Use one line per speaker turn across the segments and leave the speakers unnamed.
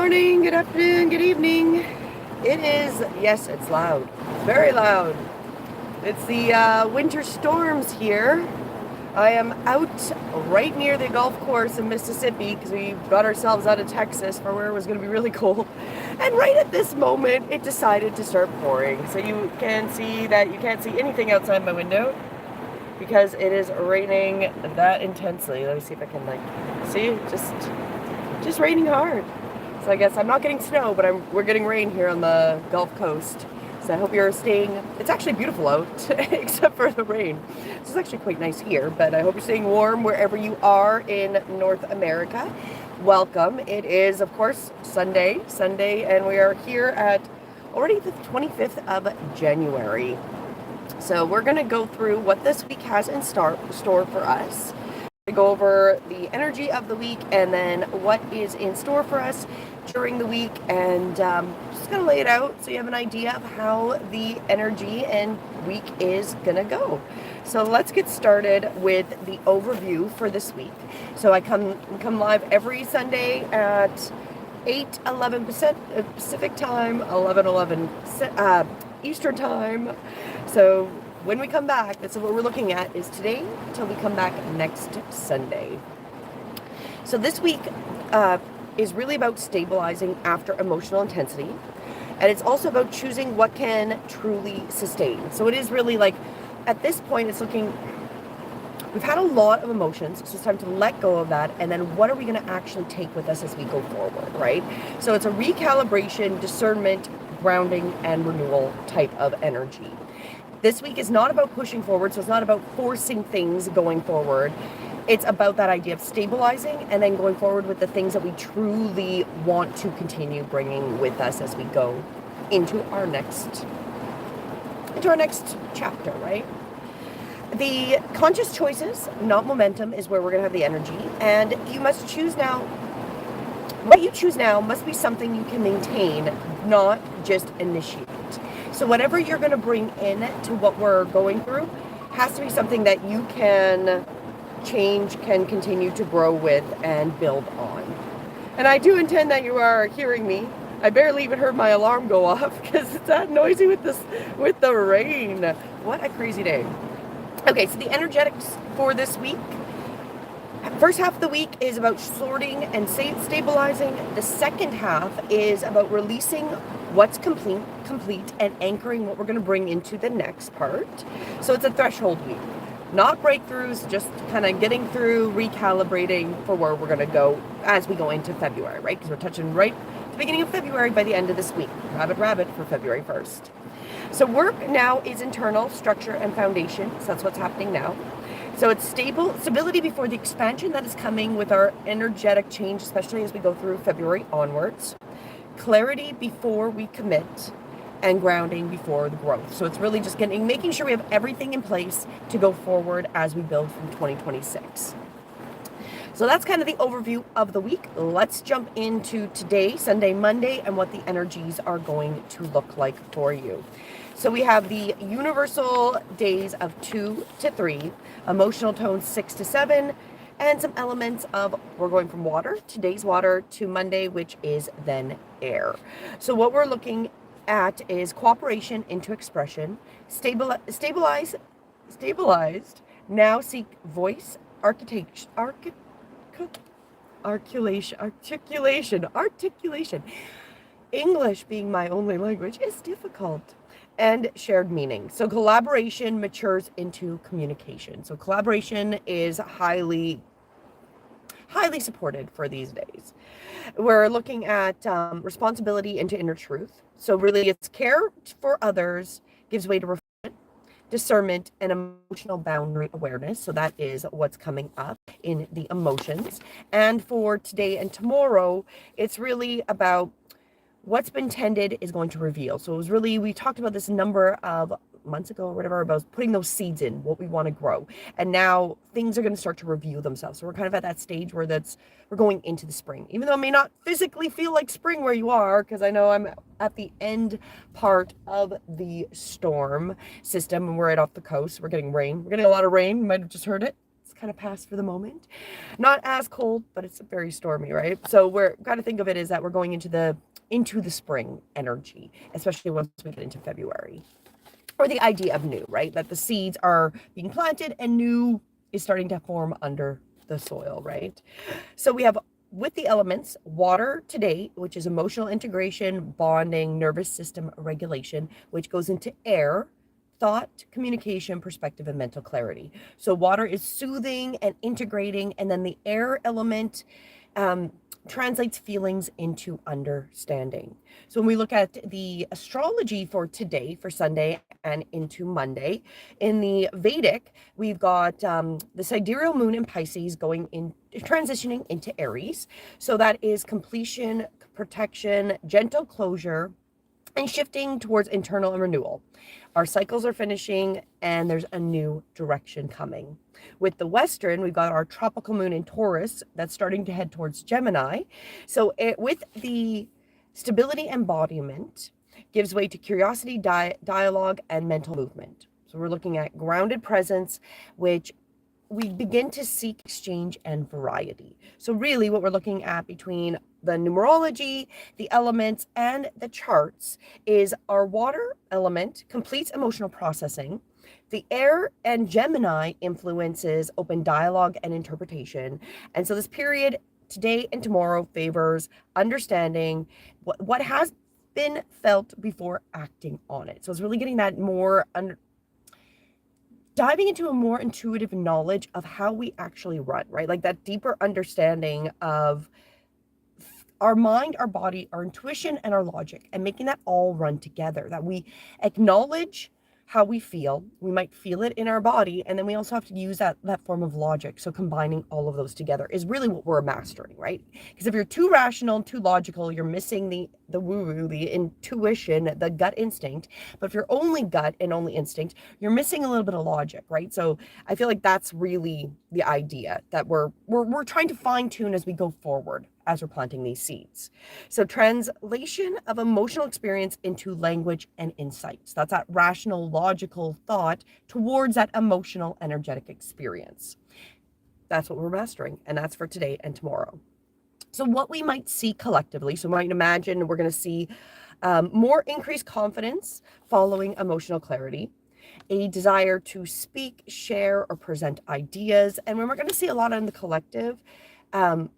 morning, good afternoon, good evening. It is, yes, it's loud. It's very loud. It's the winter storms here. I am out right near the golf course in Mississippi because we got ourselves out of Texas for where it was going to be really cold. And right at this moment, it decided to start pouring. So you can see that you can't see anything outside my window because it is raining that intensely. Let me see if I can see, just raining hard. So I guess I'm not getting snow, but we're getting rain here on the Gulf Coast. So I hope you're staying, it's actually beautiful out, except for the rain. This is actually quite nice here, but I hope you're staying warm wherever you are in North America. Welcome. It is, of course, Sunday, and we are here at already the 25th of January. So we're going to go through what this week has in store for us. To go over the energy of the week and then what is in store for us during the week, and just gonna lay it out so you have an idea of how the energy and week is gonna go. So let's get started with the overview for this week. So I come live every Sunday at 8:11 Pacific time, 11:11 Eastern time. So when we come back, that's what we're looking at, is today until we come back next Sunday. So this week is really about stabilizing after emotional intensity. And it's also about choosing what can truly sustain. So it is really like, at this point, it's looking, we've had a lot of emotions, so it's time to let go of that. And then what are we going to actually take with us as we go forward, right? So it's a recalibration, discernment, grounding, and renewal type of energy. This week is not about pushing forward, so it's not about forcing things going forward. It's about that idea of stabilizing and then going forward with the things that we truly want to continue bringing with us as we go into our next chapter, right? The conscious choices, not momentum, is where we're going to have the energy. And you must choose now. What you choose now must be something you can maintain, not just initiate. So whatever you're going to bring in to what we're going through has to be something that you can change, can continue to grow with and build on. And I do intend that you are hearing me. I barely even heard my alarm go off because it's that noisy with the rain. What a crazy day. Okay, so the energetics for this week. First half of the week is about sorting and stabilizing. The second half is about releasing what's complete and anchoring what we're going to bring into the next part. So it's a threshold week. Not breakthroughs, just kind of getting through, recalibrating for where we're going to go as we go into February, right? Because we're touching right at the beginning of February by the end of this week. Rabbit for February 1st. So work now is internal, structure, and foundation. So that's what's happening now. So it's stability before the expansion that is coming with our energetic change, especially as we go through February onwards. Clarity before we commit, and grounding before the growth. So it's really just making sure we have everything in place to go forward as we build from 2026. So that's kind of the overview of the week. Let's jump into today, Sunday, Monday, and what the energies are going to look like for you. So we have the universal days of 2 to 3, emotional tones 6 to 7, and some elements of, we're going from water, today's water, to Monday, which is then air. So what we're looking at is cooperation into expression, stabilized, now seek voice, articulation. English being my only language is difficult. And shared meaning. So collaboration matures into communication. So collaboration is highly supported for these days. We're looking at responsibility into inner truth. So really it's care for others gives way to reflection, discernment, and emotional boundary awareness. So that is what's coming up in the emotions. And for today and tomorrow, it's really about what's been tended is going to reveal. So it was really, we talked about this a number of months ago or whatever, about putting those seeds in, what we want to grow. And now things are going to start to reveal themselves. So we're kind of at that stage where we're going into the spring. Even though it may not physically feel like spring where you are, because I know I'm at the end part of the storm system and we're right off the coast. We're getting rain. We're getting a lot of rain. You might have just heard it. It's kind of pass for the moment. Not as cold, but it's very stormy, right? So we're got to think of it as that we're going into the spring energy, especially once we get into February. Or the idea of new, right? That the seeds are being planted and new is starting to form under the soil, right? So we have with the elements, water today, which is emotional integration, bonding, nervous system regulation, which goes into air, thought, communication, perspective, and mental clarity. So water is soothing and integrating, and then the air element translates feelings into understanding. So when we look at the astrology for today, for Sunday and into Monday, in the Vedic, we've got the sidereal moon in Pisces going in, transitioning into Aries. So that is completion, protection, gentle closure, and shifting towards internal and renewal. Our cycles are finishing and there's a new direction coming. With the Western, we've got our tropical moon in Taurus that's starting to head towards Gemini. So with the stability embodiment gives way to curiosity, dialogue, and mental movement. So we're looking at grounded presence, which we begin to seek exchange and variety. So really what we're looking at between the numerology, the elements, and the charts is our water element completes emotional processing. The air and Gemini influences open dialogue and interpretation. And so this period today and tomorrow favors understanding what has been felt before acting on it. So it's really getting that more diving into a more intuitive knowledge of how we actually run, right? Like that deeper understanding of our mind, our body, our intuition, and our logic, and making that all run together, that we acknowledge how we feel. We might feel it in our body, and then we also have to use that form of logic. So combining all of those together is really what we're mastering, right? Because if you're too rational, too logical, you're missing the woo-woo, the intuition, the gut instinct. But if you're only gut and only instinct, you're missing a little bit of logic, right? So I feel like that's really the idea that we're trying to fine tune as we go forward, as we're planting these seeds. So translation of emotional experience into language and insights. That's that rational, logical thought towards that emotional, energetic experience. That's what we're mastering, and that's for today and tomorrow. So what we might see collectively, so we might imagine we're going to see more increased confidence following emotional clarity, a desire to speak, share, or present ideas. And we're going to see a lot in the collective,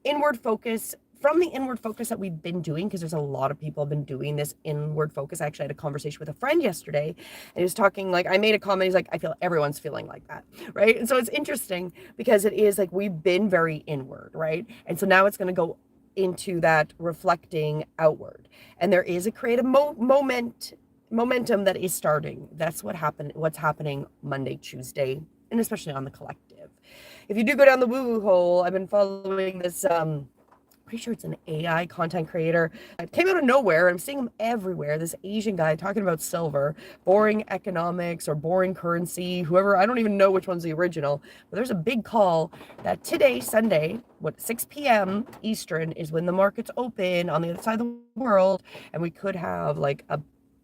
inward focus, from the inward focus that we've been doing, because there's a lot of people have been doing this inward focus. I actually had a conversation with a friend yesterday, and he was talking, like, I made a comment, he's like, I feel everyone's feeling like that, right? And so it's interesting because it is like we've been very inward, right? And so now it's going to go into that reflecting outward, and there is a creative momentum that is starting. That's what's happening Monday, Tuesday, and especially on the collective. If you do go down the woo-woo hole, I've been following this pretty sure it's an AI content creator. It came out of nowhere. I'm seeing him everywhere. This Asian guy talking about silver, boring economics or boring currency, whoever, I don't even know which one's the original, but there's a big call that today, Sunday, 6 p.m. Eastern is when the markets open on the other side of the world, and we could have like a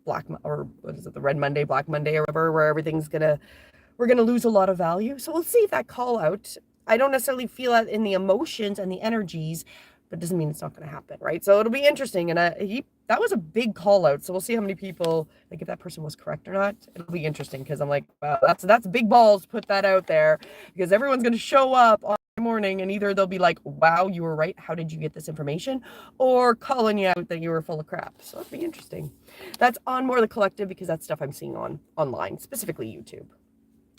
the Red Monday, Black Monday, or whatever, where we're gonna lose a lot of value. So we'll see if that call out, I don't necessarily feel that in the emotions and the energies, but it doesn't mean it's not going to happen, right? So it'll be interesting. And that was a big call out. So we'll see how many people, like, if that person was correct or not. It'll be interesting because I'm like, wow, that's big balls. Put that out there, because everyone's going to show up on the morning and either they'll be like, wow, you were right. How did you get this information? Or calling you out that you were full of crap. So it'll be interesting. That's on more the collective, because that's stuff I'm seeing online, specifically YouTube.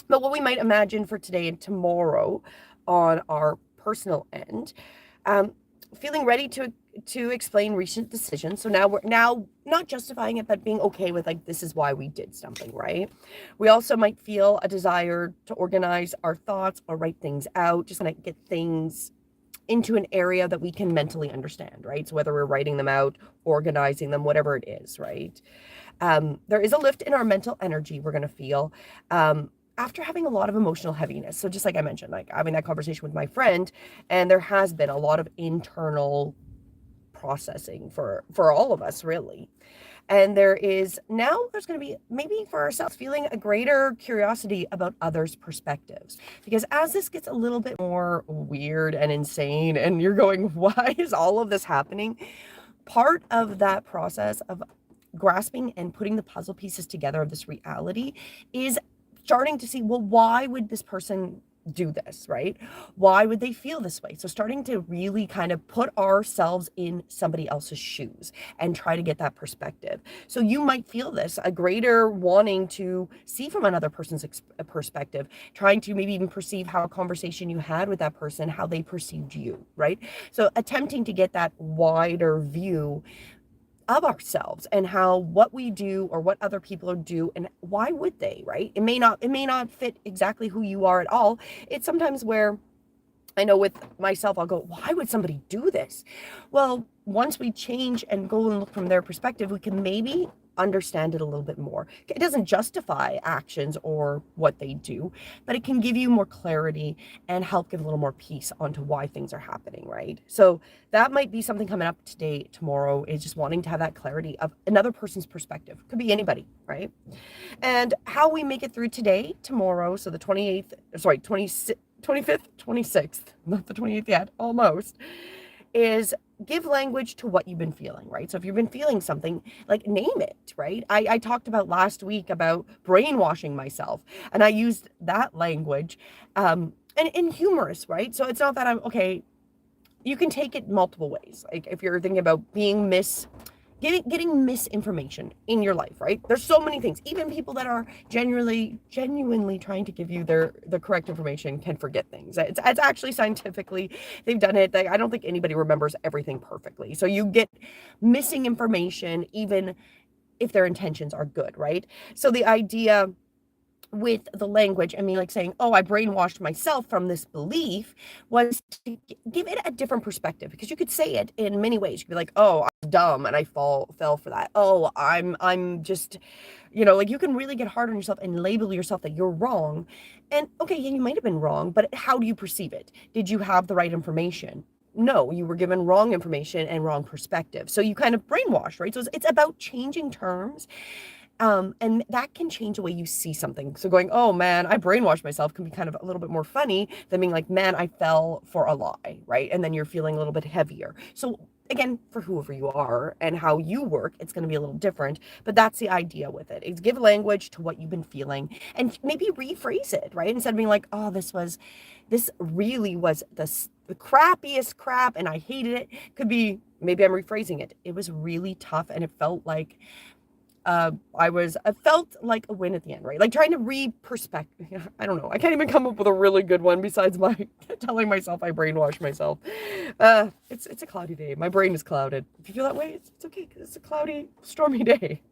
But what we might imagine for today and tomorrow on our personal end, feeling ready to explain recent decisions. So now we're not justifying it, but being okay with, like, this is why we did something, right? We also might feel a desire to organize our thoughts or write things out, just kind of get things into an area that we can mentally understand, right? So whether we're writing them out, organizing them, whatever it is, right? There is a lift in our mental energy we're going to feel. After having a lot of emotional heaviness. So just like I mentioned, like having that conversation with my friend, and there has been a lot of internal processing for all of us, really. And there's going to be, maybe for ourselves, feeling a greater curiosity about others' perspectives. Because as this gets a little bit more weird and insane, and you're going, why is all of this happening? Part of that process of grasping and putting the puzzle pieces together of this reality is starting to see, well, why would this person do this, right? Why would they feel this way? So starting to really kind of put ourselves in somebody else's shoes and try to get that perspective. So you might feel this, a greater wanting to see from another person's perspective, trying to maybe even perceive how a conversation you had with that person, how they perceived you, right? So attempting to get that wider view of ourselves and how what we do or what other people do, and why would they, right? It may not fit exactly who you are at all. It's sometimes where I know with myself, I'll go, why would somebody do this? Well, once we change and go and look from their perspective, we can maybe understand it a little bit more. It doesn't justify actions or what they do, but it can give you more clarity and help give a little more peace onto why things are happening, right? So that might be something coming up today, tomorrow, is just wanting to have that clarity of another person's perspective. Could be anybody, right? And how we make it through today, tomorrow, so the 28th, sorry, 25th, 26th, not the 28th yet, almost, is give language to what you've been feeling, right? So if you've been feeling something, like, name it, right? I talked about last week about brainwashing myself, and I used that language, and humorous, right? So it's not that okay, you can take it multiple ways. Like if you're thinking about being getting misinformation in your life, right? There's so many things. Even people that are genuinely trying to give you the correct information can forget things. It's actually scientifically, they've done it. I don't think anybody remembers everything perfectly. So you get missing information even if their intentions are good, right? So the idea with the language, I mean, like saying, oh, I brainwashed myself from this belief, was to give it a different perspective, because you could say it in many ways. You could be like, oh, I'm dumb and I fell for that. Oh, I'm just, like, you can really get hard on yourself and label yourself that you're wrong. And okay, yeah, you might have been wrong, but how do you perceive it? Did you have the right information? No, you were given wrong information and wrong perspective. So you kind of brainwashed, right? So it's about changing terms. And that can change the way you see something. So going, oh man, I brainwashed myself, can be kind of a little bit more funny than being like, man, I fell for a lie, right? And then you're feeling a little bit heavier. So again, for whoever you are and how you work, it's going to be a little different, but that's the idea with it. It's give language to what you've been feeling and maybe rephrase it, right? Instead of being like, oh, this really was the crappiest crap and I hated it. Could be, maybe I'm rephrasing it. It was really tough and it felt like, I felt like a win at the end, right? Like trying to I don't know. I can't even come up with a really good one besides my telling myself I brainwashed myself. It's a cloudy day. My brain is clouded. If you feel that way, it's okay, because it's a cloudy, stormy day.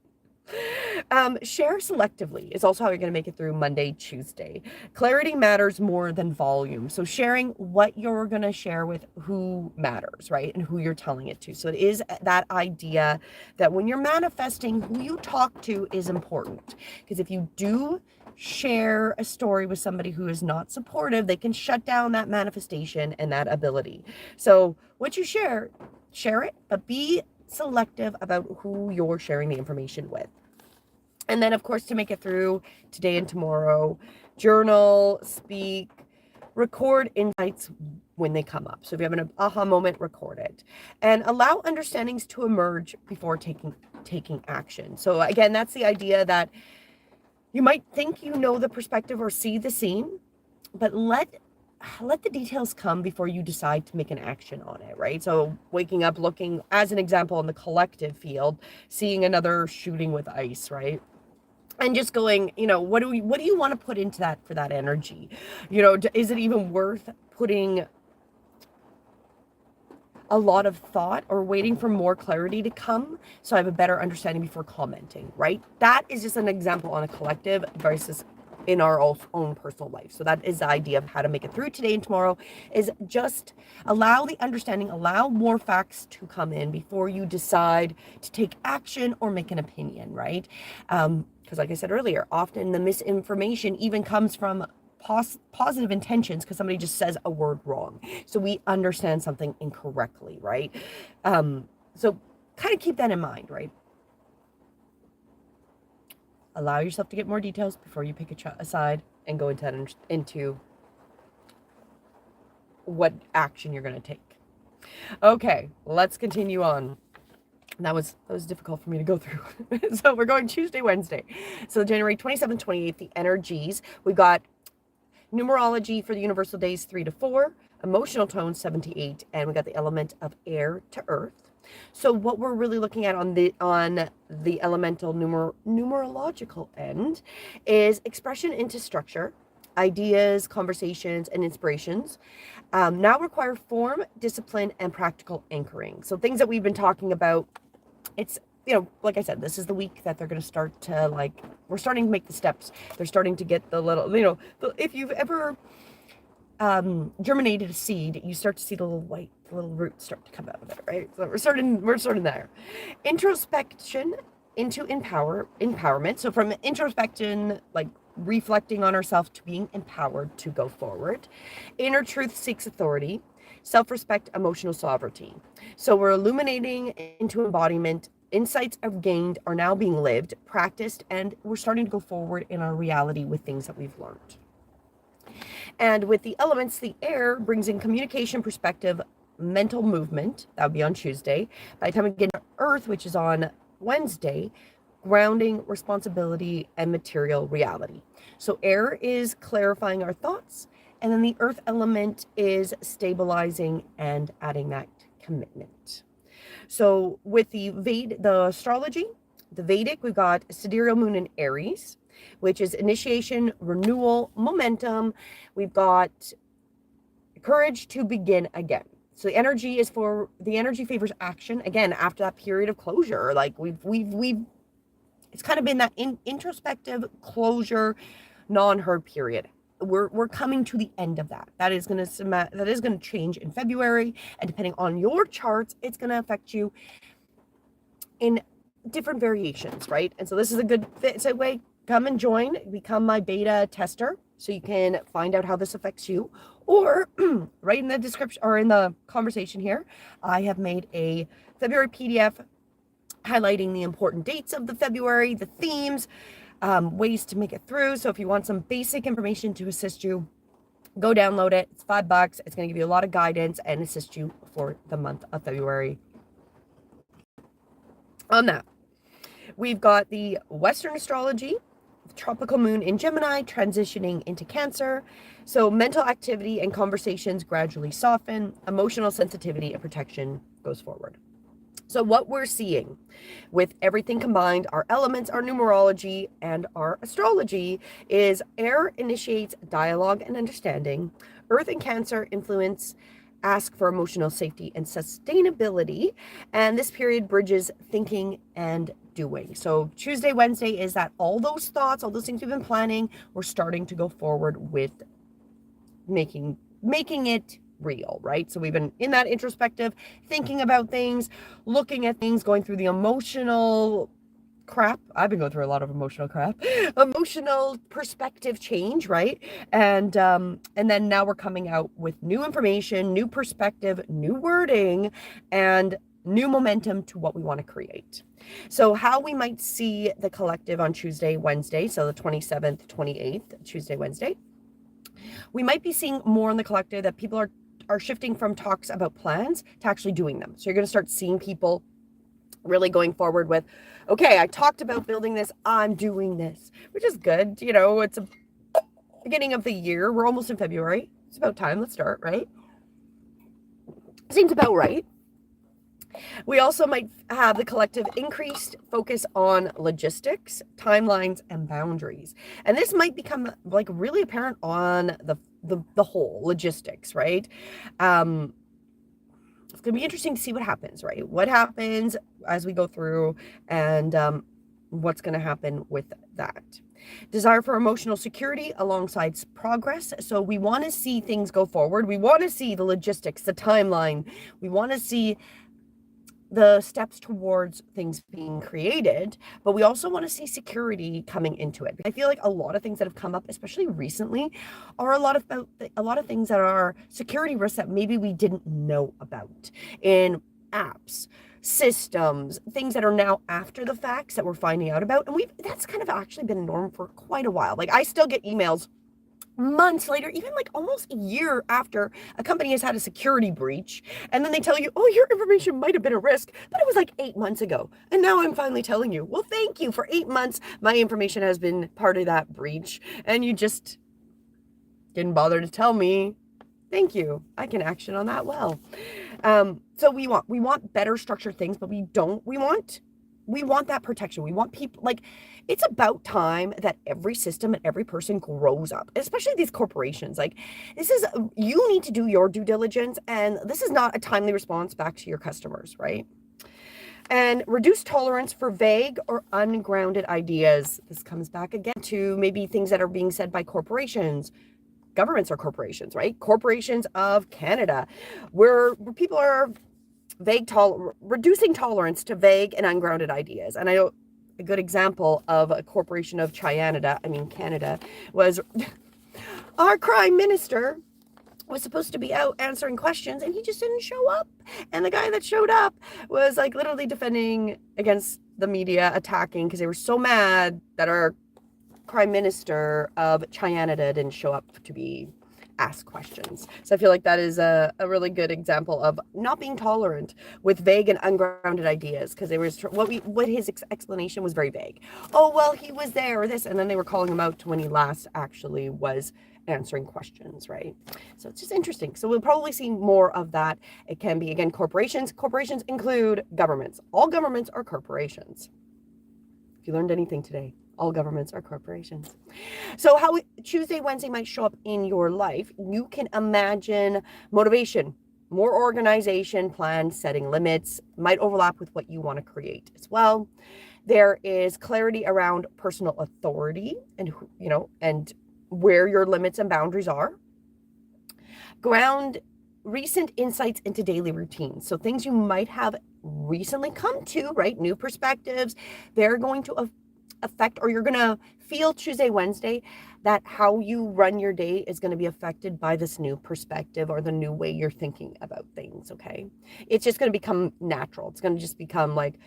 Share selectively is also how you're going to make it through Monday, Tuesday. Clarity matters more than volume. So sharing what you're going to share with who matters, right? And who you're telling it to. So it is that idea that when you're manifesting, who you talk to is important. Because if you do share a story with somebody who is not supportive, they can shut down that manifestation and that ability. So what you share it, but be selective about who you're sharing the information with. And then, of course, to make it through today and tomorrow, journal, speak, record insights when they come up. So if you have an aha moment, record it. And allow understandings to emerge before taking action. So again, that's the idea that you might think you know the perspective or see the scene, but let the details come before you decide to make an action on it, right? So waking up, looking, as an example, in the collective field, seeing another shooting with ice, right? And just going, what do you want to put into that for that energy? Is it even worth putting a lot of thought or waiting for more clarity to come so I have a better understanding before commenting, right? That is just an example on a collective versus in our own personal life. So that is the idea of how to make it through today and tomorrow, is just allow the understanding, allow more facts to come in before you decide to take action or make an opinion, right? Because like I said earlier, often the misinformation even comes from positive intentions, because somebody just says a word wrong. So we understand something incorrectly, right? So kind of keep that in mind, right? allow yourself to get more details before you pick a side and go into what action you're going to take. Okay, let's continue on. That was difficult for me to go through. So we're going Tuesday, Wednesday. So January 27th, 28th, the energies. We got numerology for the universal days 3 to 4, emotional tones 7 to 8, and we got the element of air to earth. So what we're really looking at on the elemental numerological end is expression into structure, ideas, conversations, and inspirations now require form, discipline, and practical anchoring. So things that we've been talking about, it's, like I said, this is the week that they're going to start to, we're starting to make the steps. They're starting to get the little, if you've ever germinated a seed, you start to see the little roots start to come out of it, right? So we're starting there. Introspection into empowerment. So from introspection, reflecting on ourselves, to being empowered to go forward. Inner truth seeks authority. Self-respect, emotional sovereignty. So we're illuminating into embodiment. Insights I've gained are now being lived, practiced, and we're starting to go forward in our reality with things that we've learned. And with the elements, the air brings in communication, perspective, mental movement. That would be on Tuesday. By the time we get to earth, which is on Wednesday, grounding, responsibility, and material reality. So air is clarifying our thoughts, and then the earth element is stabilizing and adding that commitment. So with the astrology, the Vedic, we've got sidereal moon in Aries, which is initiation, renewal, momentum. We've got courage to begin again. So the energy favors action again after that period of closure. It's kind of been that introspective closure, non-heard period. We're coming to the end of that. That is going to change in February, and depending on your charts, it's going to affect you in different variations, right? And so this is a good segue. Come and join, become my beta tester, so you can find out how this affects you. Or right in the description or in the conversation here, I have made a February PDF highlighting the important dates of the February, the themes, ways to make it through. So if you want some basic information to assist you, go download it. It's $5. It's going to give you a lot of guidance and assist you for the month of February. On that, we've got the Western astrology, tropical moon in Gemini, transitioning into Cancer. So mental activity and conversations gradually soften. Emotional sensitivity and protection goes forward. So what we're seeing with everything combined, our elements, our numerology, and our astrology, is air initiates dialogue and understanding. Earth and Cancer influence, ask for emotional safety and sustainability. And this period bridges thinking and doing. So Tuesday, Wednesday is that all those thoughts, all those things we've been planning, we're starting to go forward with making it real, right? So we've been in that introspective, thinking about things, looking at things, going through the emotional crap. I've been going through a lot of emotional crap, emotional perspective change, right? And then now we're coming out with new information, new perspective, new wording, and new momentum to what we want to create. So how we might see the collective on Tuesday, Wednesday, so the 27th, 28th, Tuesday, Wednesday, we might be seeing more in the collective that people are shifting from talks about plans to actually doing them. So you're going to start seeing people really going forward with, okay, I talked about building this, I'm doing this, which is good. It's a beginning of the year. We're almost in February. It's about time. Let's start, right? Seems about right. We also might have the collective increased focus on logistics, timelines, and boundaries. And this might become really apparent on the whole logistics, right? It's going to be interesting to see what happens, right? What happens as we go through, and what's going to happen with that. Desire for emotional security alongside progress. So we want to see things go forward. We want to see the logistics, the timeline. We want to see the steps towards things being created, but we also want to see security coming into it. I feel like a lot of things that have come up, especially recently, are a lot of things that are security risks that maybe we didn't know about in apps, systems, things that are now after the facts that we're finding out about. And that's kind of actually been a norm for quite a while. Like I still get emails months later, even like almost a year after a company has had a security breach, and then they tell you, oh, your information might have been a risk, but it was like 8 months ago. And now I'm finally telling you, well, thank you. For 8 months, my information has been part of that breach, and you just didn't bother to tell me. Thank you. I can action on that well. So we want better structured things, but we want that protection. We want people, like, it's about time that every system and every person grows up, especially these corporations. Like, you need to do your due diligence, and this is not a timely response back to your customers, right? And reduce tolerance for vague or ungrounded ideas. This comes back again to maybe things that are being said by corporations. Governments are corporations, right? Corporations of Canada, where people are reducing tolerance to vague and ungrounded ideas. And I know a good example of a corporation of Canada was our Prime Minister was supposed to be out answering questions, and he just didn't show up. And the guy that showed up was like literally defending against the media attacking because they were so mad that our Prime Minister of Canada didn't show up to be asked questions. So I feel like that is a really good example of not being tolerant with vague and ungrounded ideas, because they were what his explanation was very vague. Oh, well, he was there or this, and then they were calling him out to when he last actually was answering questions, right? So it's just interesting. So we'll probably see more of that. It can be, again, corporations. Corporations include governments. All governments are corporations. If you learned anything today, all governments are corporations. So how Tuesday, Wednesday might show up in your life, you can imagine motivation, more organization, plan, setting limits, might overlap with what you want to create as well. There is clarity around personal authority and, and where your limits and boundaries are. Ground recent insights into daily routines. So things you might have recently come to, right? New perspectives, they're going to affect, or you're going to feel Tuesday, Wednesday, that how you run your day is going to be affected by this new perspective or the new way you're thinking about things, okay? It's just going to become natural. It's going to just become like,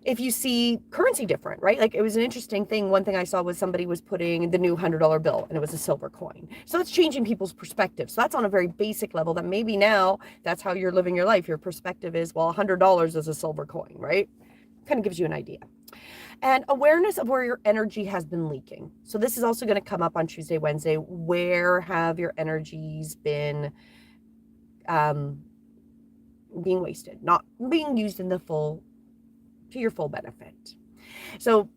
if you see currency different, right? Like, it was an interesting thing. One thing I saw was somebody was putting the new $100 bill, and it was a silver coin. So it's changing people's perspective. So that's on a very basic level, that maybe now that's how you're living your life. Your perspective is, well, $100 is a silver coin, right? Kind of gives you an idea. And awareness of where your energy has been leaking. So this is also going to come up on Tuesday, Wednesday. Where have your energies been being wasted, not being used in to your full benefit? So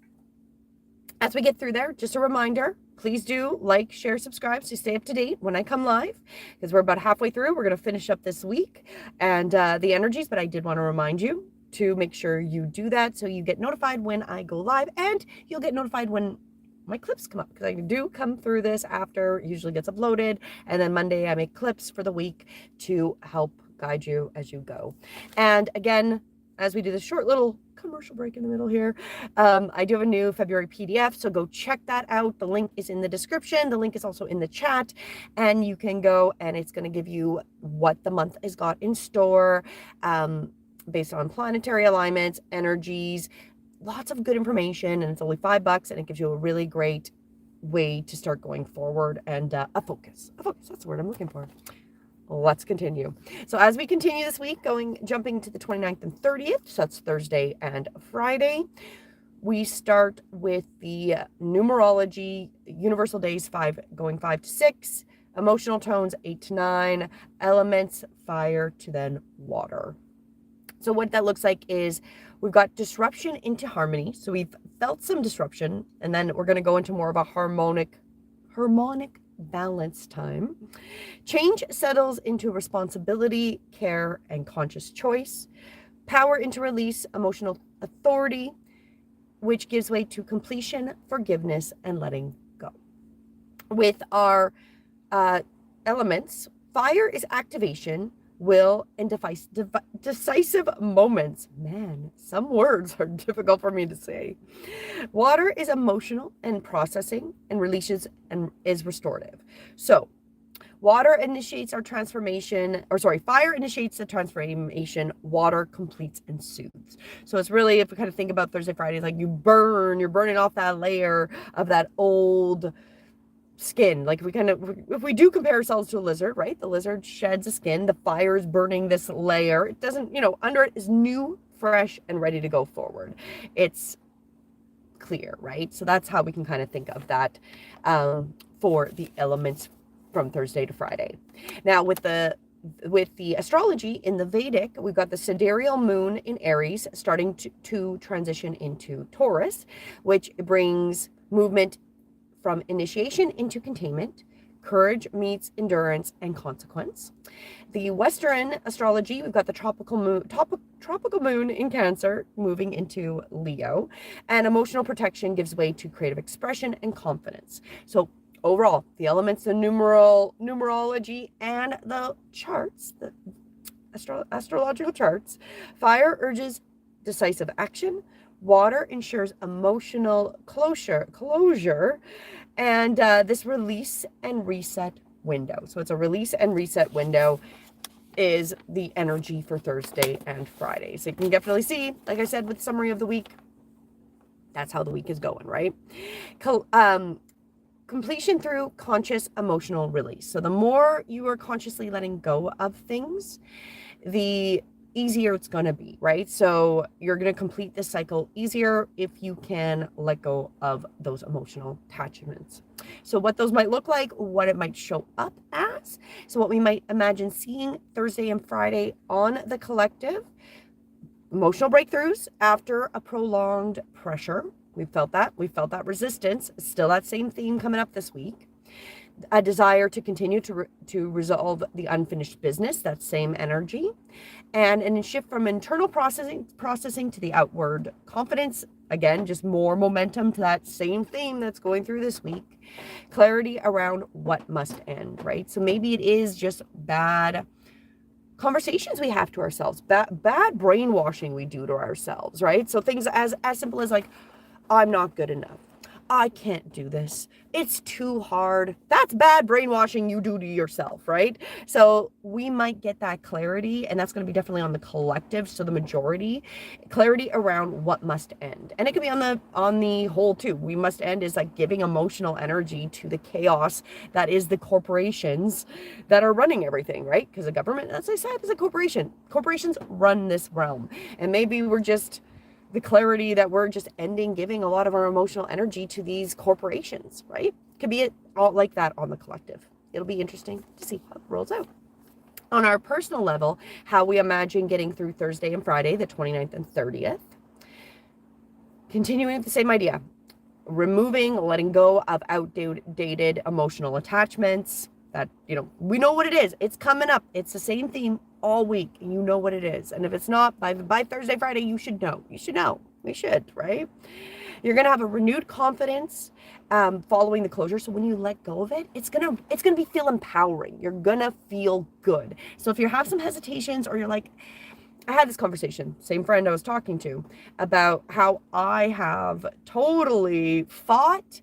as we get through there, just a reminder, please do like, share, subscribe to stay up to date when I come live, because we're about halfway through. We're going to finish up this week and the energies, but I did want to remind you to make sure you do that so you get notified when I go live, and you'll get notified when my clips come up, because I do come through this after it usually gets uploaded, and then Monday I make clips for the week to help guide you as you go. And again, as we do this short little commercial break in the middle here, I do have a new February PDF, so go check that out. The link is in the description. The link is also in the chat, and you can go, and it's going to give you what the month has got in store, based on planetary alignments, energies, lots of good information, and it's only $5, and it gives you a really great way to start going forward, and a focus, that's the word I'm looking for. Let's continue. So as we continue this week, jumping to the 29th and 30th, so that's Thursday and Friday, we start with the numerology, universal days, going 5 to 6, emotional tones 8 to 9, elements fire to then water. So what that looks like is we've got disruption into harmony. So we've felt some disruption, and then we're going to go into more of a harmonic balance time. Change settles into responsibility, care, and conscious choice. Power into release, emotional authority, which gives way to completion, forgiveness, and letting go. With our elements, fire is activation, will, and decisive moments. Man, some words are difficult for me to say. Water is emotional and processing, and releases and is restorative. So Water initiates our transformation, or sorry, fire initiates the transformation, water completes and soothes. So it's really, if we kind of think about Thursday, Friday, like you're burning off that layer of that old skin. Like if we do compare ourselves to a lizard, right? The lizard sheds a skin, the fire is burning this layer. It doesn't, under it is new, fresh, and ready to go forward. It's clear, right? So that's how we can kind of think of that for the elements from Thursday to Friday. Now with the astrology in the Vedic, we've got the sidereal moon in Aries starting to transition into Taurus, which brings movement from initiation into containment. Courage meets endurance and consequence. The Western astrology, we've got the tropical moon in Cancer moving into Leo, and emotional protection gives way to creative expression and confidence. So overall, the elements, the numerology, and the charts, the astrological charts, fire urges decisive action, water ensures emotional closure, and this release and reset window. So it's a release and reset window is the energy for Thursday and Friday. So you can definitely see, like I said, with summary of the week, that's how the week is going, right? Completion through conscious emotional release. So the more you are consciously letting go of things, the easier it's going to be, right? So you're going to complete this cycle easier if you can let go of those emotional attachments. So what those might look like, what it might show up as. So what we might imagine seeing Thursday and Friday on the collective: emotional breakthroughs after a prolonged pressure. We felt that resistance. Still that same theme coming up this week. A desire to continue to resolve the unfinished business, that same energy, and a shift from internal processing to the outward confidence. Again, just more momentum to that same theme that's going through this week. Clarity around what must end, right? So maybe it is just bad conversations we have to ourselves, bad brainwashing we do to ourselves, right? So things as simple as like, I'm not good enough. I can't do this. It's too hard. That's bad brainwashing you do to yourself, right? So we might get that clarity, and that's going to be definitely on the collective. So the majority, clarity around what must end. And it could be on the whole too. We must end is like giving emotional energy to the chaos that is the corporations that are running everything, right? Because the government, as I said, is a corporation. Corporations run this realm. And maybe we're just the clarity that we're just ending giving a lot of our emotional energy to these corporations, right? Could be all like that on the collective. It'll be interesting to see how it rolls out. On our personal level, how we imagine getting through Thursday and Friday, the 29th and 30th. Continuing with the same idea. Letting go of outdated emotional attachments that, we know what it is. It's coming up. It's the same theme all week, and you know what it is. And if it's not by Thursday, Friday, you should know. We should, right? You're gonna have a renewed confidence following the closure. So when you let go of it, it's gonna feel empowering. You're gonna feel good. So if you have some hesitations, or you're like, I had this conversation, same friend I was talking to, about how I have totally fought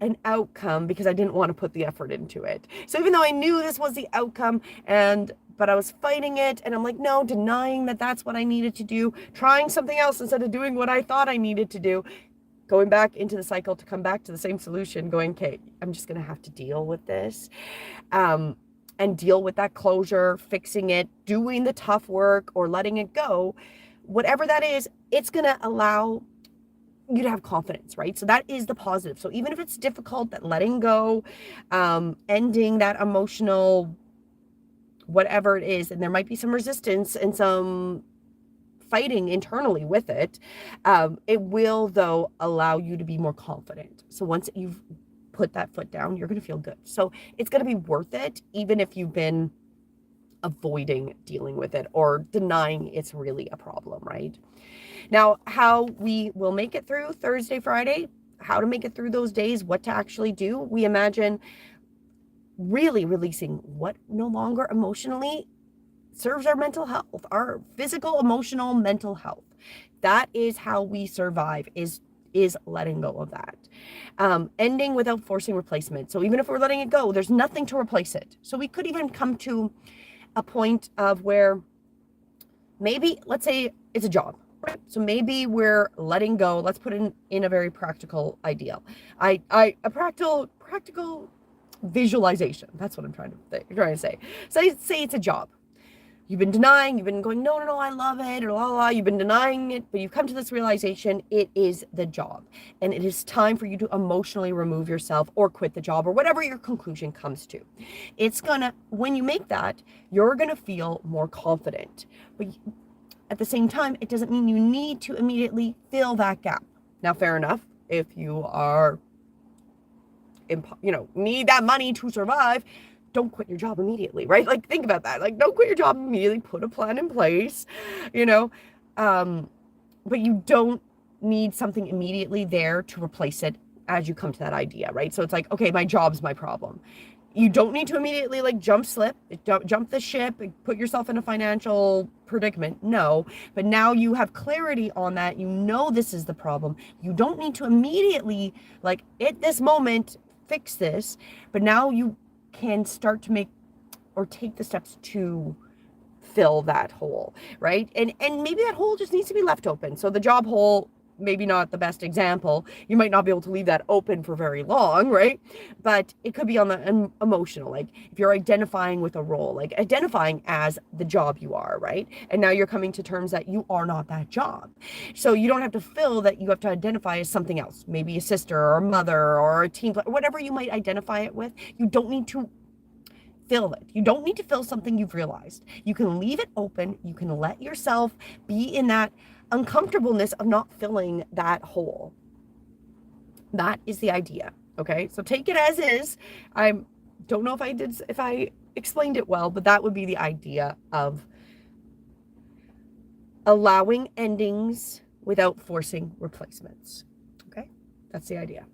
an outcome because I didn't want to put the effort into it. So even though I knew this was the outcome, but I was fighting it, and I'm like, no, denying that that's what I needed to do, trying something else instead of doing what I thought I needed to do, going back into the cycle to come back to the same solution, going, okay, I'm just going to have to deal with this, and deal with that closure, fixing it, doing the tough work, or letting it go. Whatever that is, it's going to allow you to have confidence, right? So that is the positive. So even if it's difficult, that letting go, ending that emotional whatever it is, and there might be some resistance and some fighting internally with it, it will, though, allow you to be more confident. So once you've put that foot down, you're going to feel good. So it's going to be worth it, even if you've been avoiding dealing with it or denying it's really a problem, right? Now, how we will make it through Thursday, Friday, how to make it through those days, what to actually do. We imagine really releasing what no longer emotionally serves our mental health, our physical, emotional, mental health. That is how we survive, is is letting go of that. Ending without forcing replacement. So even if we're letting it go, there's nothing to replace it. So we could even come to a point of where maybe, let's say it's a job, right? So maybe we're letting go. Let's put in a very practical ideal. A practical visualization. That's what I'm trying to say. So say it's a job. You've been denying, you've been going, no, I love it, or la, la, la. You've been denying it, but you've come to this realization, it is the job. And it is time for you to emotionally remove yourself or quit the job or whatever your conclusion comes to. When you make that, you're gonna feel more confident. But at the same time, it doesn't mean you need to immediately fill that gap. Now, fair enough, if you are, need that money to survive, don't quit your job immediately, right? Like, think about that. Like, don't quit your job immediately. Put a plan in place, but you don't need something immediately there to replace it as you come to that idea, right? So it's like, okay, my job's my problem. You don't need to immediately jump the ship, put yourself in a financial predicament. No, but now you have clarity on that. You know this is the problem. You don't need to immediately, at this moment, fix this, but now you can start to make or take the steps to fill that hole, right? And maybe that hole just needs to be left open. So the job hole, maybe not the best example. You might not be able to leave that open for very long, right? But it could be on the emotional, if you're identifying with a role, identifying as the job you are, right? And now you're coming to terms that you are not that job. So you don't have to fill that, you have to identify as something else, maybe a sister or a mother or a team, whatever you might identify it with. You don't need to fill it. You don't need to fill something you've realized. You can leave it open. You can let yourself be in that uncomfortableness of not filling that hole. That is the idea. Okay, so take it as is. I don't know if I explained it well, but that would be the idea of allowing endings without forcing replacements. Okay, that's the idea.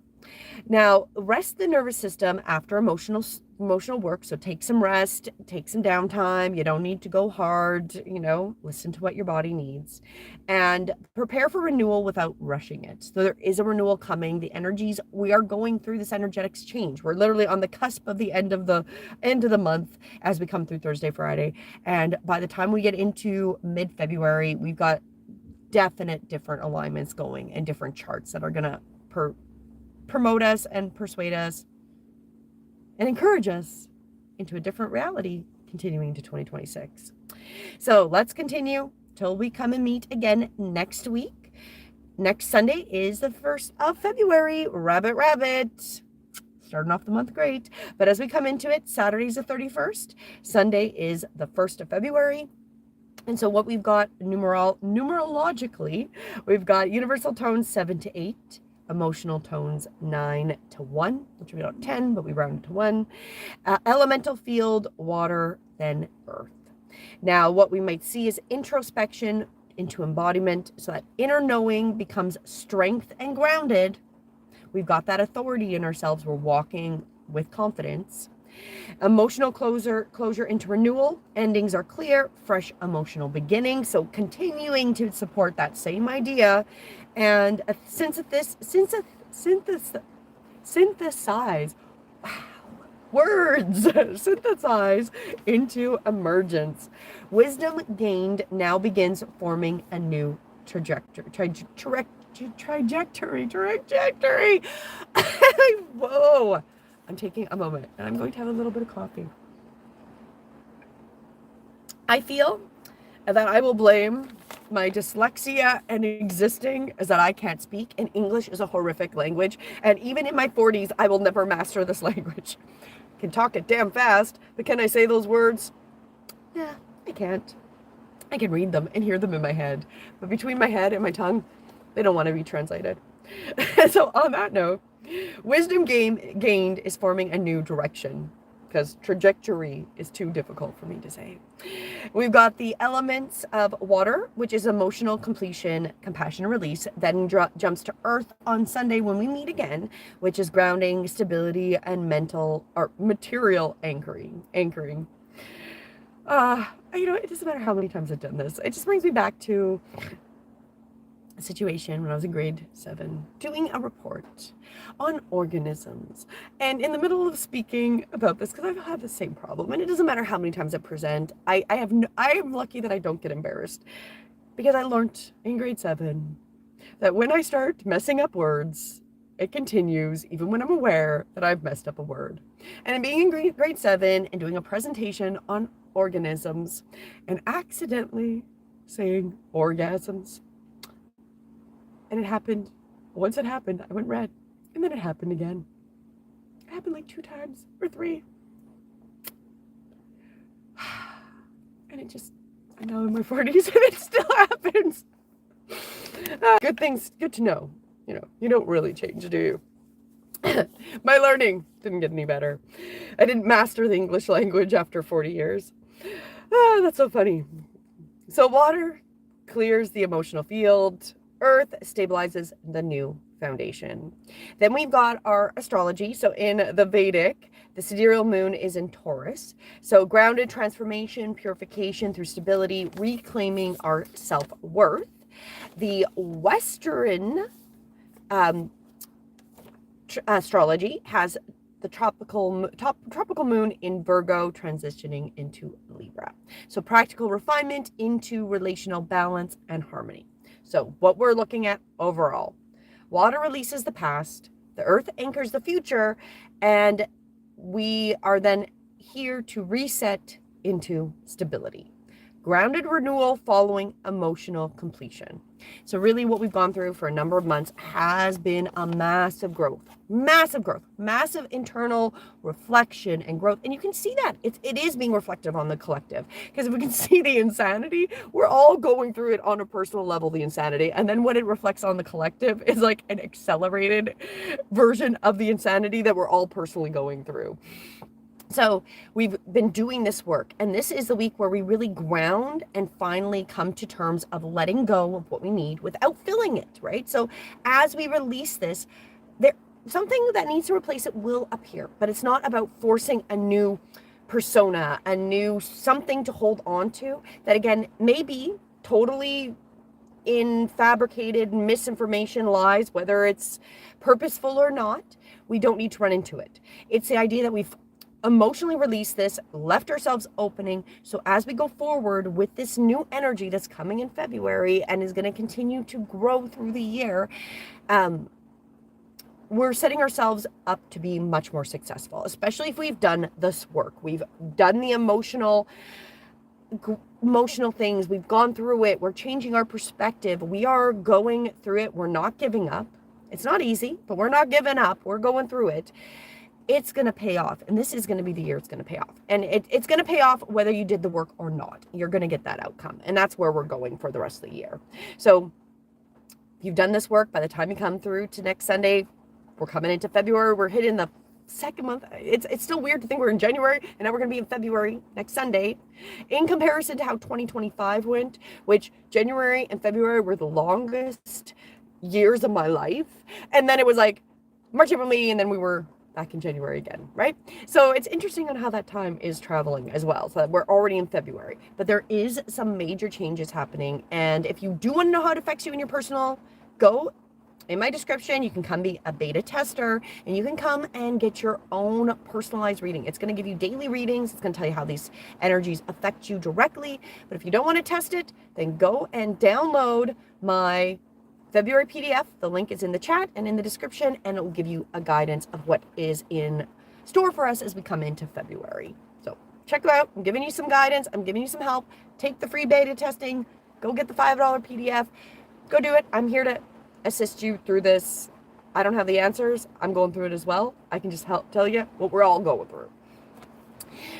Now, rest the nervous system after emotional work. So take some rest, take some downtime. You don't need to go hard, listen to what your body needs, and prepare for renewal without rushing it. So there is a renewal coming. The energies, we are going through this energetics change. We're literally on the cusp of the end of the month as we come through Thursday, Friday. And by the time we get into mid-February, we've got definite different alignments going and different charts that are going to promote us and persuade us and encourage us into a different reality continuing to 2026. So let's continue till we come and meet again next week. Next Sunday is the 1st of February. Rabbit. Starting off the month great. But as we come into it, Saturday's the 31st. Sunday is the 1st of February. And so what we've got numerologically, we've got universal tones 7 to 8. Emotional tones 9 to 1, which would be about 10, but we round to 1. Elemental field, water, then earth. Now, what we might see is introspection into embodiment, so that inner knowing becomes strength and grounded. We've got that authority in ourselves. We're walking with confidence. Emotional closure into renewal. Endings are clear, fresh emotional beginning. So continuing to support that same idea, and synthesize. Wow, words. Synthesize into emergence. Wisdom gained now begins forming a new trajectory. Whoa. I'm taking a moment and I'm going to have a little bit of coffee. I feel that I will blame my dyslexia and existing as that I can't speak, and English is a horrific language. And even in my 40s, I will never master this language. I can talk it damn fast, but can I say those words? Yeah, I can't. I can read them and hear them in my head, but between my head and my tongue, they don't want to be translated. So on that note, wisdom gained is forming a new direction, because trajectory is too difficult for me to say. We've got the elements of water, which is emotional completion, compassion, and release. Then jumps to earth on Sunday when we meet again, which is grounding, stability, and mental or material anchoring. It doesn't matter how many times I've done this. It just brings me back to a situation when I was in grade 7 doing a report on organisms. And in the middle of speaking about this, because I've had the same problem, and it doesn't matter how many times I present, I am lucky that I don't get embarrassed, because I learned in grade 7 that when I start messing up words, it continues even when I'm aware that I've messed up a word. And being in grade 7 and doing a presentation on organisms and accidentally saying orgasms, and it happened. Once it happened, I went red, and then it happened again. It happened like 2 times or 3. And it just, I'm now in my 40s and it still happens. Good things, good to know. You don't really change, do you? My learning didn't get any better. I didn't master the English language after 40 years. That's so funny. So water clears the emotional field. Earth stabilizes the new foundation. Then we've got our astrology. So in the Vedic, the sidereal moon is in Taurus. So grounded transformation, purification through stability, reclaiming our self-worth. The Western astrology has the tropical moon in Virgo transitioning into Libra. So practical refinement into relational balance and harmony. So what we're looking at overall, water releases the past, the earth anchors the future, and we are then here to reset into stability. Grounded renewal following emotional completion. So really what we've gone through for a number of months has been a massive growth, massive internal reflection and growth. And you can see that it is being reflective on the collective, because if we can see the insanity, we're all going through it on a personal level, the insanity. And then what it reflects on the collective is like an accelerated version of the insanity that we're all personally going through. So we've been doing this work, and this is the week where we really ground and finally come to terms of letting go of what we need without filling it, right? So as we release this, something that needs to replace it will appear, but it's not about forcing a new persona, a new something to hold on to that, again, may be totally in fabricated misinformation, lies, whether it's purposeful or not. We don't need to run into it. It's the idea that we've emotionally released this, left ourselves opening. So as we go forward with this new energy that's coming in February and is going to continue to grow through the year, we're setting ourselves up to be much more successful, especially if we've done this work. We've done the emotional things. We've gone through it. We're changing our perspective. We are going through it. We're not giving up. It's not easy, but we're not giving up. We're going through it. It's going to pay off. And this is going to be the year it's going to pay off. And it's going to pay off whether you did the work or not. You're going to get that outcome. And that's where we're going for the rest of the year. So if you've done this work, by the time you come through to next Sunday, we're coming into February. We're hitting the second month. It's still weird to think we're in January and now we're going to be in February next Sunday. In comparison to how 2025 went, which January and February were the longest years of my life. And then it was like March, April, May, and then we were back in January again, right? So it's interesting on how that time is traveling as well. So that we're already in February, but there is some major changes happening. And if you do want to know how it affects you in your personal, go in my description. You can come be a beta tester and you can come and get your own personalized reading. It's going to give you daily readings. It's going to tell you how these energies affect you directly. But if you don't want to test it, then go and download my February PDF. The link is in the chat and in the description, and it will give you a guidance of what is in store for us as we come into February. So check it out. I'm giving you some guidance. I'm giving you some help. Take the free beta testing. Go get the $5 PDF. Go do it. I'm here to assist you through this. I don't have the answers. I'm going through it as well. I can just help tell you what we're all going through.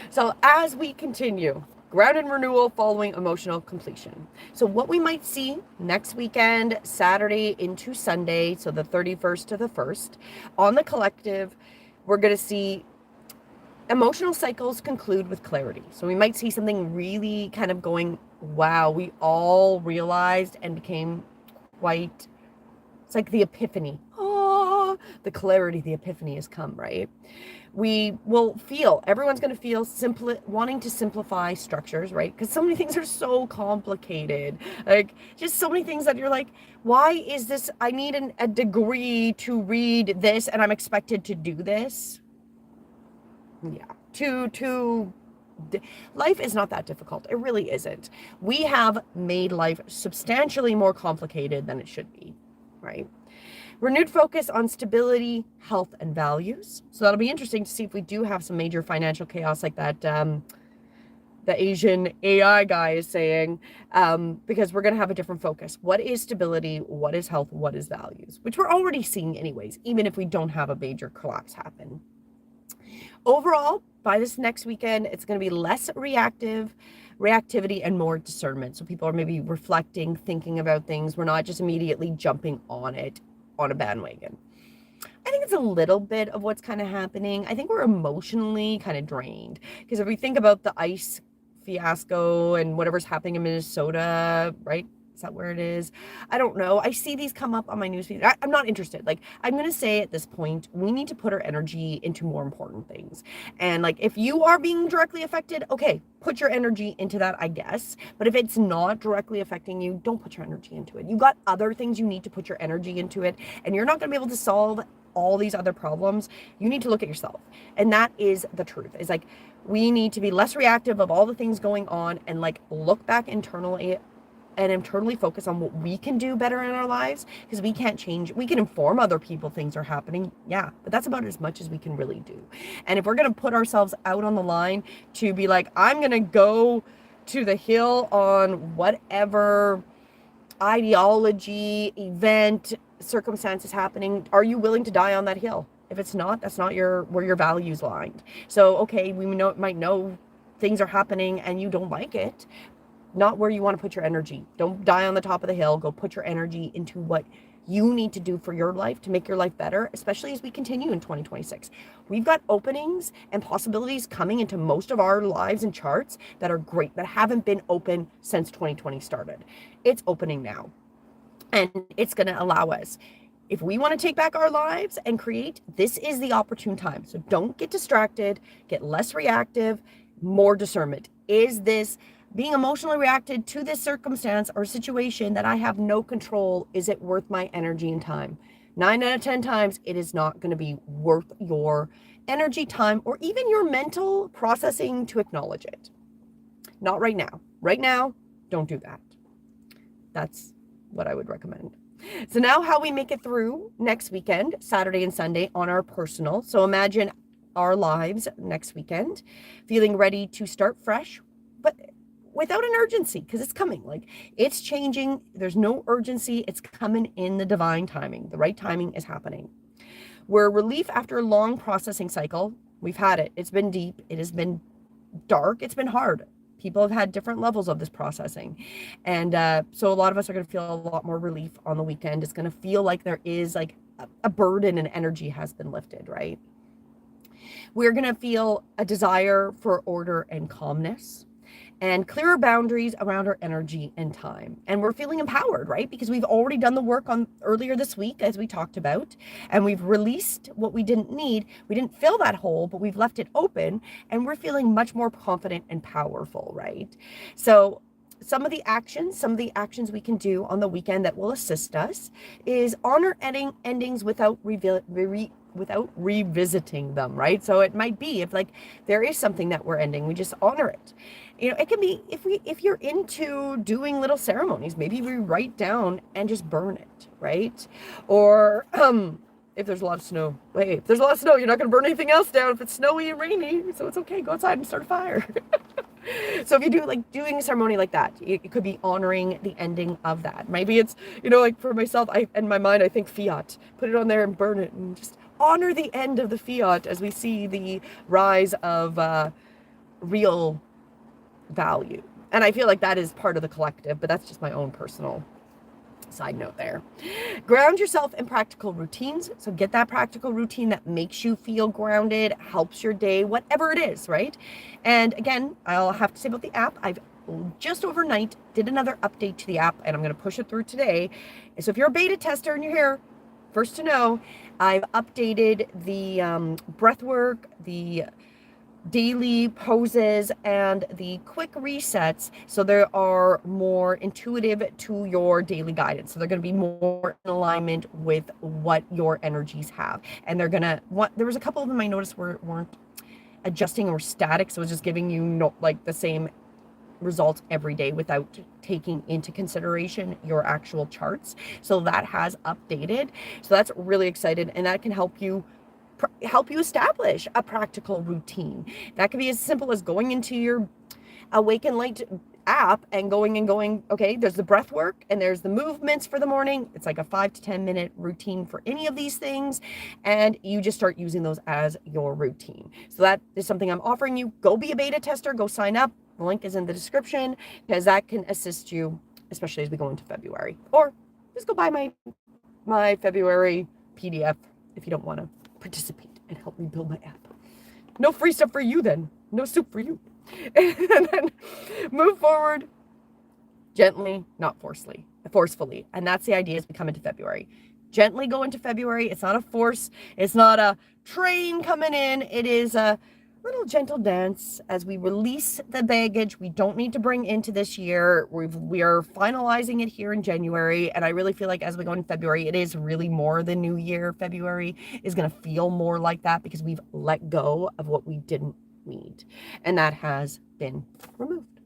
So as we continue, grounded renewal following emotional completion. So what we might see next weekend, Saturday into Sunday, so the 31st to the 1st, on the collective, we're going to see emotional cycles conclude with clarity. So we might see something really kind of going, wow, we all realized and became quite, it's like the epiphany. Oh, the clarity, the epiphany has come, right? We will feel, everyone's going to feel wanting to simplify structures, right? Because so many things are so complicated. Like, just so many things that you're like, why is this? I need a degree to read this and I'm expected to do this. Yeah. Life is not that difficult. It really isn't. We have made life substantially more complicated than it should be, right? Renewed focus on stability, health, and values. So that'll be interesting to see if we do have some major financial chaos like that the Asian AI guy is saying, because we're going to have a different focus. What is stability? What is health? What is values? Which we're already seeing anyways, even if we don't have a major collapse happen. Overall, by this next weekend, it's going to be less reactivity and more discernment. So people are maybe reflecting, thinking about things. We're not just immediately jumping on it on a bandwagon. I think it's a little bit of what's kind of happening. I think we're emotionally kind of drained because if we think about the ice fiasco and whatever's happening in Minnesota, right? Is that where it is? I don't know. I see these come up on my newsfeed. I'm not interested. Like, I'm going to say at this point, we need to put our energy into more important things. And like, if you are being directly affected, okay, put your energy into that, I guess. But if it's not directly affecting you, don't put your energy into it. You got other things you need to put your energy into it. And you're not going to be able to solve all these other problems. You need to look at yourself. And that is the truth. Is like, we need to be less reactive of all the things going on and like look back internally and internally focus on what we can do better in our lives, because we can't change. We can inform other people things are happening, yeah, but that's about as much as we can really do. And if we're going to put ourselves out on the line to be like, I'm going to go to the hill on whatever ideology, event, circumstance is happening, are you willing to die on that hill? If it's not, that's not where your values lined. So, okay, we might know things are happening and you don't like it, not where you want to put your energy. Don't die on the top of the hill. Go put your energy into what you need to do for your life to make your life better, especially as we continue in 2026. We've got openings and possibilities coming into most of our lives and charts that are great, that haven't been open since 2020 started. It's opening now. And it's going to allow us, if we want to take back our lives and create, this is the opportune time. So don't get distracted, get less reactive, more discernment. Is this being emotionally reacted to this circumstance or situation that I have no control? Is it worth my energy and time? 9 out of 10 times, it is not going to be worth your energy, time, or even your mental processing to acknowledge it. Not right now. Right now, don't do that. That's what I would recommend. So now how we make it through next weekend, Saturday and Sunday, on our personal. So imagine our lives next weekend, feeling ready to start fresh, but without an urgency, because it's coming. Like, it's changing. There's no urgency. It's coming in the divine timing. The right timing is happening. We're relief after a long processing cycle. We've had it. It's been deep. It has been dark. It's been hard. People have had different levels of this processing. And so a lot of us are going to feel a lot more relief on the weekend. It's going to feel like there is like a burden and energy has been lifted, right? We're going to feel a desire for order and calmness and clearer boundaries around our energy and time. And we're feeling empowered, right? Because we've already done the work on earlier this week, as we talked about, and we've released what we didn't need. We didn't fill that hole, but we've left it open, and we're feeling much more confident and powerful, right? So some of the actions we can do on the weekend that will assist us is honor endings without revisiting them, right? So it might be if like there is something that we're ending, we just honor it. You know, it can be if you're into doing little ceremonies, maybe we write down and just burn it, right? Or if there's a lot of snow, if there's a lot of snow, you're not going to burn anything else down if it's snowy and rainy, so it's okay. Go outside and start a fire. So if you do like doing a ceremony like that, it could be honoring the ending of that. Maybe it's, you know, like for myself, in my mind, I think fiat. Put it on there and burn it and just honor the end of the fiat as we see the rise of real value. And I feel like that is part of the collective, but that's just my own personal side note there. Ground yourself in practical routines. So get that practical routine that makes you feel grounded, helps your day, whatever it is, right? And again, I'll have to say about the app, I've just overnight did another update to the app, and I'm going to push it through today. So if you're a beta tester and you're here, first to know, I've updated the breath work, the daily poses, and the quick resets, so they are more intuitive to your daily guidance. So they're going to be more in alignment with what your energies have, and they're going to there was a couple of them I noticed weren't adjusting or static, so it was just giving you like the same results every day without taking into consideration your actual charts. So that has updated, so that's really excited, and that can help you establish a practical routine. That can be as simple as going into your Awaken Light app and going, okay, there's the breath work and there's the movements for the morning. It's like a 5 to 10 minute routine for any of these things, and you just start using those as your routine. So that is something I'm offering you. Go be a beta tester, go sign up. The link is in the description, because that can assist you, especially as we go into February. Or just go buy my February PDF if you don't want to participate and help me build my app. No free stuff for you then. No soup for you. And then move forward gently, not forcefully. And that's the idea as we come into February. Gently go into February. It's not a force. It's not a train coming in. It is a little gentle dance as we release the baggage we don't need to bring into this year. We are finalizing it here in January, and I really feel like as we go in February, it is really more the new year. February is going to feel more like that because we've let go of what we didn't need, and that has been removed.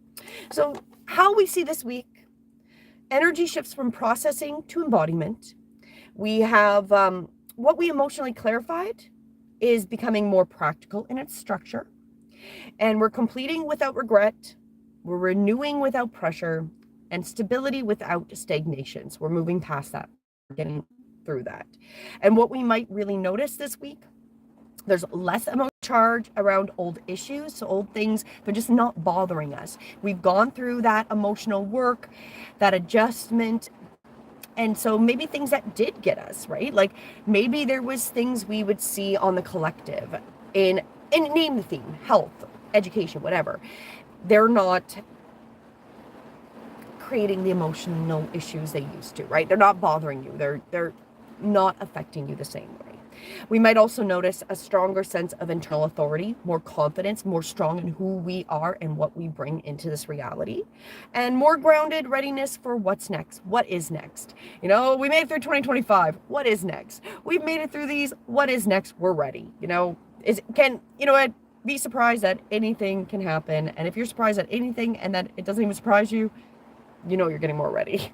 So how we see this week, energy shifts from processing to embodiment. We have what we emotionally clarified is becoming more practical in its structure. And we're completing without regret. We're renewing without pressure, and stability without stagnation. So we're moving past that. We're getting through that. And what we might really notice this week, there's less emotional charge around old issues. So old things, they're just not bothering us. We've gone through that emotional work, that adjustment. And so maybe things that did get us, right? Like maybe there was things we would see on the collective in name the theme, health, education, whatever. They're not creating the emotional issues they used to, right? They're not bothering you. They're not affecting you the same way. We might also notice a stronger sense of internal authority, more confidence, more strong in who we are and what we bring into this reality, and more grounded readiness for what's next. What is next? We made it through 2025. What is next? We've made it through these. What is next? We're ready. Be surprised that anything can happen. And if you're surprised at anything and that it doesn't even surprise you, you're getting more ready.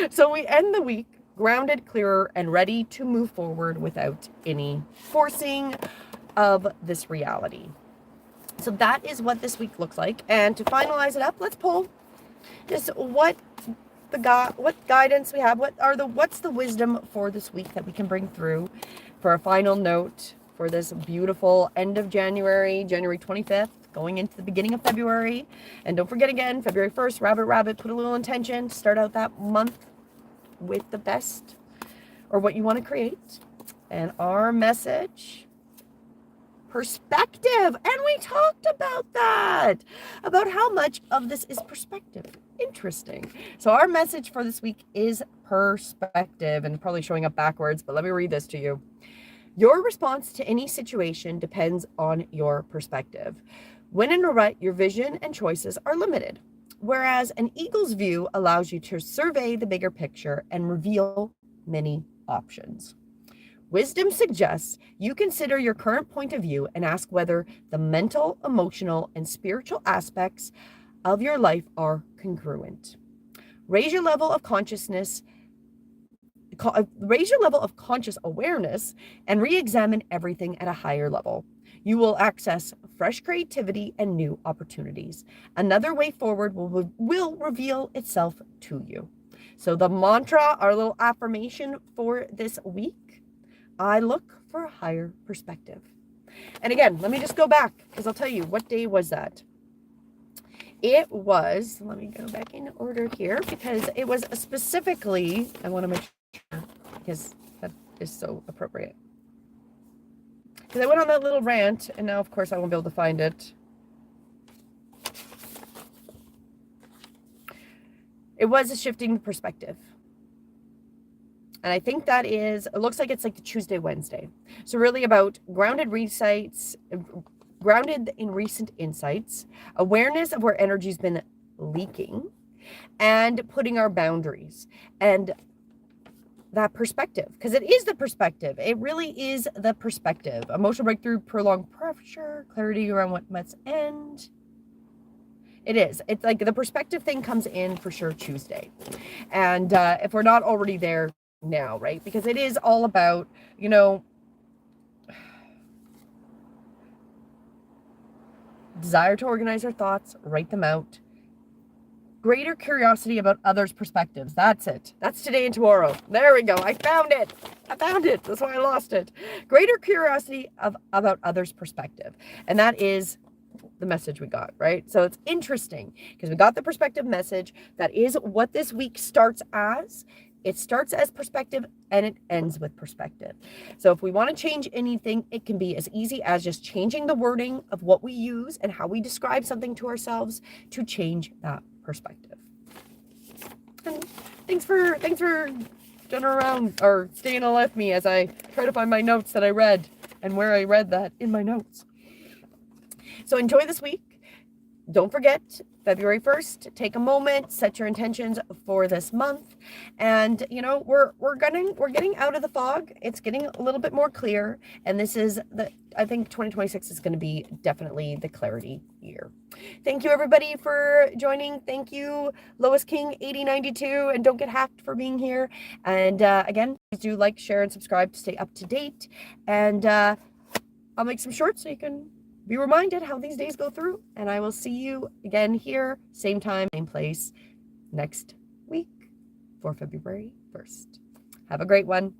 So we end the week grounded, clearer, and ready to move forward without any forcing of this reality. So that is what this week looks like. And to finalize it up, let's pull just what guidance we have. What's the wisdom for this week that we can bring through for a final note for this beautiful end of January, January 25th, going into the beginning of February. And don't forget again, February 1st, rabbit, put a little intention, start out that month with the best or what you want to create. And our message, perspective. And we talked about that, about how much of this is perspective. Interesting. So our message for this week is perspective, and probably showing up backwards, but let me read this to you. Your response to any situation depends on your perspective. When in a rut, your vision and choices are limited, whereas an eagle's view allows you to survey the bigger picture and reveal many options. Wisdom suggests you consider your current point of view and ask whether the mental, emotional, and spiritual aspects of your life are congruent. Raise your level of conscious awareness and re-examine everything at a higher level. You will access fresh creativity and new opportunities. Another way forward will reveal itself to you. So the mantra, our little affirmation for this week, I look for a higher perspective. And again, let me just go back, because I'll tell you, what day was that? It was, let me go back in order here, because it was specifically, I want to make sure, because that is so appropriate. Because I went on that little rant, and now, of course, I won't be able to find it. It was a shifting perspective. And I think that is, it looks like it's like the Tuesday, Wednesday. So really about grounded in recent insights, awareness of where energy's been leaking, and putting our boundaries. And that perspective, because it is the perspective. It really is the perspective. Emotional breakthrough, prolonged pressure, clarity around what must end. It is. It's like the perspective thing comes in for sure Tuesday. And if we're not already there now, right? Because it is all about, you know, desire to organize our thoughts, write them out. Greater curiosity about others' perspectives. That's it. That's today and tomorrow. There we go. I found it. That's why I lost it. Greater curiosity about others' perspective. And that is the message we got, right? So it's interesting because we got the perspective message. That is what this week starts as. It starts as perspective and it ends with perspective. So if we want to change anything, it can be as easy as just changing the wording of what we use and how we describe something to ourselves to change that perspective. And thanks for jumping around or staying with me as I try to find my notes that I read and where I read that in my notes. So enjoy this week. Don't forget, February 1st, take a moment, set your intentions for this month. And, you know, we're getting out of the fog. It's getting a little bit more clear. And this is I think 2026 is going to be definitely the clarity year. Thank you, everybody, for joining. Thank you, Lois King 8092, and don't get hacked for being here. And again, please do like, share, and subscribe to stay up to date. And I'll make some shorts so you can be reminded how these days go through. And I will see you again here, same time, same place, next week for February 1st. Have a great one.